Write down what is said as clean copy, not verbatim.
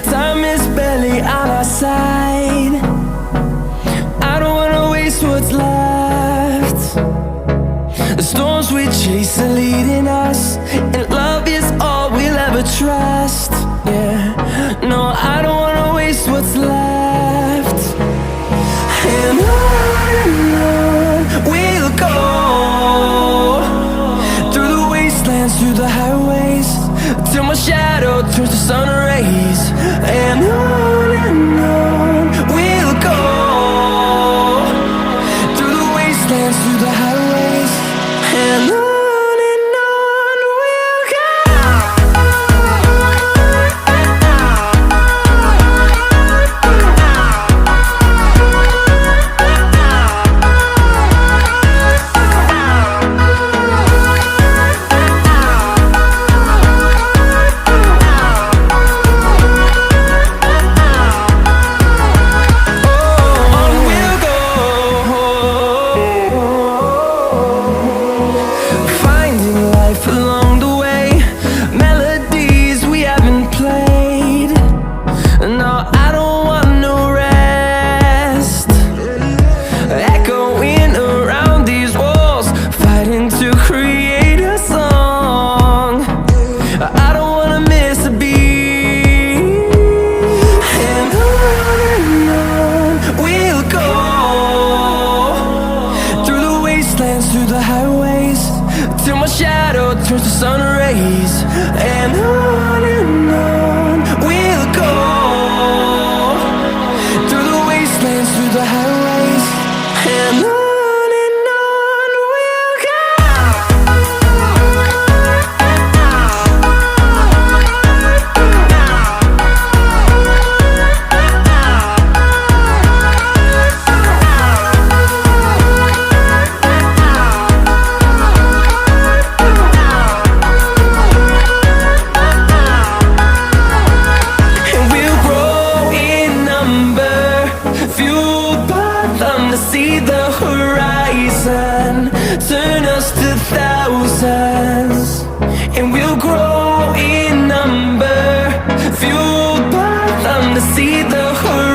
Time is barely on our side. I don't wanna waste what's left. The storms we chase are leading us, and love is all we'll ever trust. Yeah, no, I don't wanna waste what's left. And on we'll go, through the wastelands, through the highways, till my shadow turns to sun rays. And on we'll go, through the wastelands, through the highways, and on we'll go. Through the highways, till my shadow turns to sun rays. And on we'll go, through the wastelands, through the highways, and on we'll go. To see the horizon turn us to thousands, and we'll grow in number, fueled by them to see the horizon.